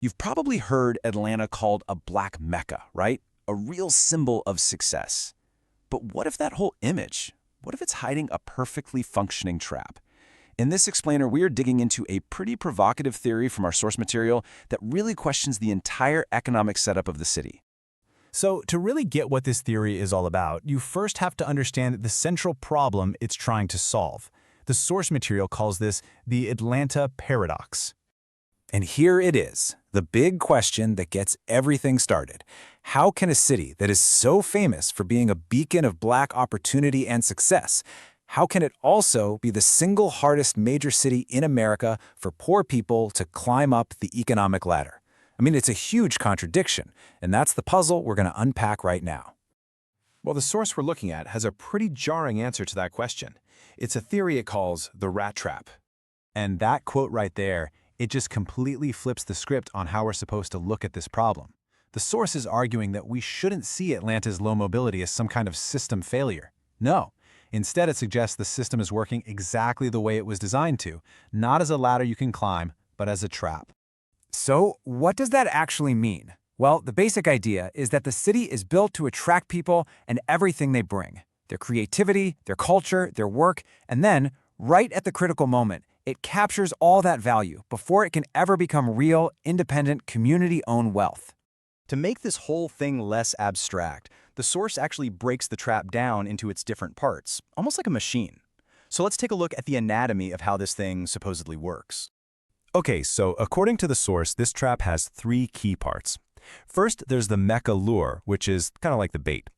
You've probably heard Atlanta called a black Mecca, right? A real symbol of success. But what if that whole image, what if it's hiding a perfectly functioning trap? In this explainer, we are digging into a pretty provocative theory from our source material that really questions the entire economic setup of the city. So, to really get what this theory is all about, you first have to understand the central problem it's trying to solve. The source material calls this the Atlanta paradox. And here it is, the big question that gets everything started. How can a city that is so famous for being a beacon of black opportunity and success, how can it also be the single hardest major city in America for poor people to climb up the economic ladder? I mean, it's a huge contradiction, and that's the puzzle we're going to unpack right now. Well, the source we're looking at has a pretty jarring answer to that question. It's a theory it calls the rat trap. And that quote right there, it just completely flips the script on how we're supposed to look at this problem. The source is arguing that we shouldn't see Atlanta's low mobility as some kind of system failure. No. Instead, it suggests the system is working exactly the way it was designed to, not as a ladder you can climb, but as a trap. So, what does that actually mean? Well, the basic idea is that the city is built to attract people and everything they bring. Their creativity, their culture, their work, and then, right at the critical moment, it captures all that value before it can ever become real, independent, community-owned wealth. To make this whole thing less abstract, the source actually breaks the trap down into its different parts, almost like a machine. So let's take a look at the anatomy of how this thing supposedly works. Okay, so according to the source, this trap has three key parts. First, there's the Mecca lure, which is kind of like the bait.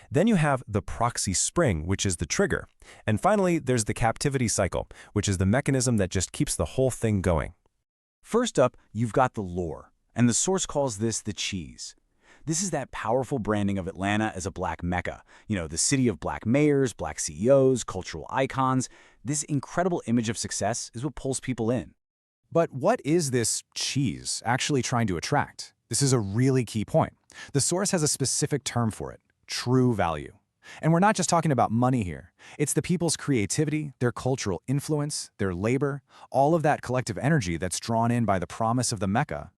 Then you have the proxy spring, which is the trigger. And finally, there's the captivity cycle, which is the mechanism that just keeps the whole thing going. First up, you've got the lure, and the source calls this the cheese. This is that powerful branding of Atlanta as a black Mecca. You know, the city of black mayors, black CEOs, cultural icons. This incredible image of success is what pulls people in. But what is this cheese actually trying to attract? This is a really key point. The source has a specific term for it, true value. And we're not just talking about money here. It's the people's creativity, their cultural influence, their labor, all of that collective energy that's drawn in by the promise of the Mecca.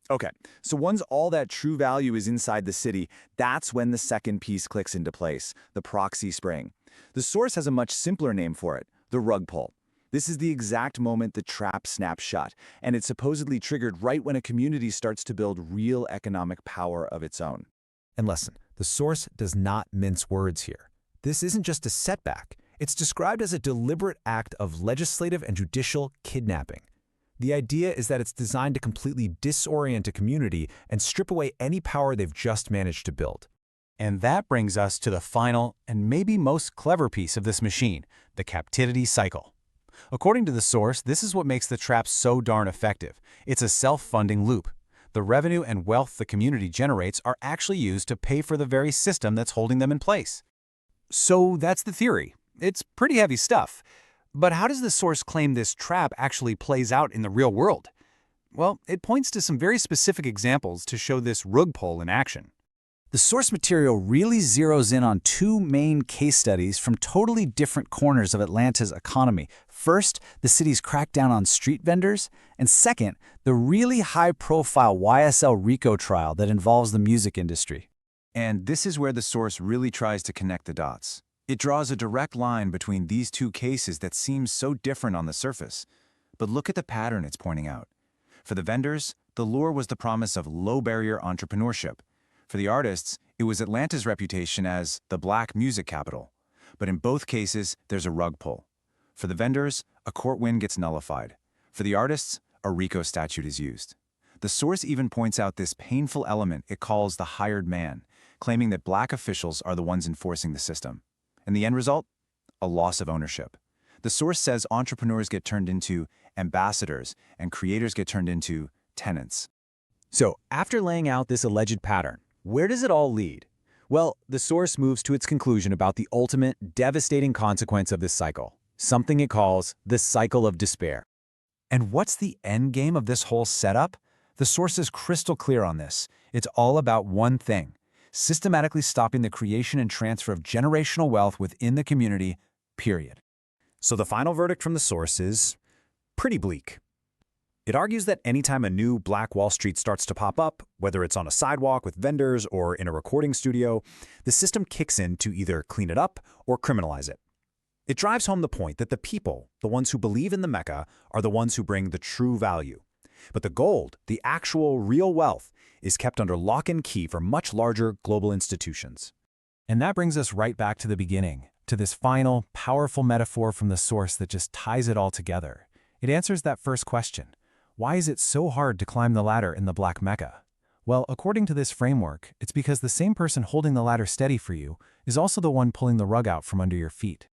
Okay, so once all that true value is inside the city, that's when the second piece clicks into place, the proxy spring. The source has a much simpler name for it, the rug pull. This is the exact moment the trap snaps shut, and it's supposedly triggered right when a community starts to build real economic power of its own. And listen, the source does not mince words here. This isn't just a setback. It's described as a deliberate act of legislative and judicial kidnapping. The idea is that it's designed to completely disorient a community and strip away any power they've just managed to build. And that brings us to the final and maybe most clever piece of this machine, the captivity cycle. According to the source, this is what makes the trap so darn effective. It's a self-funding loop. The revenue and wealth the community generates are actually used to pay for the very system that's holding them in place. So that's the theory. It's pretty heavy stuff. But how does the source claim this trap actually plays out in the real world? Well, it points to some very specific examples to show this rug pull in action. The source material really zeroes in on two main case studies from totally different corners of Atlanta's economy. First, the city's crackdown on street vendors, and second, the really high-profile YSL RICO trial that involves the music industry. And this is where the source really tries to connect the dots. It draws a direct line between these two cases that seems so different on the surface. But look at the pattern it's pointing out. For the vendors, the lure was the promise of low-barrier entrepreneurship. For the artists, it was Atlanta's reputation as the black music capital. But in both cases, there's a rug pull. For the vendors, a court win gets nullified. For the artists, a RICO statute is used. The source even points out this painful element it calls the hired man, claiming that black officials are the ones enforcing the system. And the end result? A loss of ownership. The source says entrepreneurs get turned into ambassadors and creators get turned into tenants. So, after laying out this alleged pattern, where does it all lead? Well, the source moves to its conclusion about the ultimate, devastating consequence of this cycle, something it calls the cycle of despair. And what's the end game of this whole setup? The source is crystal clear on this. It's all about one thing: systematically stopping the creation and transfer of generational wealth within the community, period. So the final verdict from the source is pretty bleak. It argues that anytime a new Black Wall Street starts to pop up, whether it's on a sidewalk with vendors or in a recording studio, the system kicks in to either clean it up or criminalize it. It drives home the point that the people, the ones who believe in the Mecca, are the ones who bring the true value. But the gold, the actual real wealth, is kept under lock and key for much larger global institutions. And that brings us right back to the beginning, to this final, powerful metaphor from the source that just ties it all together. It answers that first question. Why is it so hard to climb the ladder in the Black Mecca? Well, according to this framework, it's because the same person holding the ladder steady for you is also the one pulling the rug out from under your feet.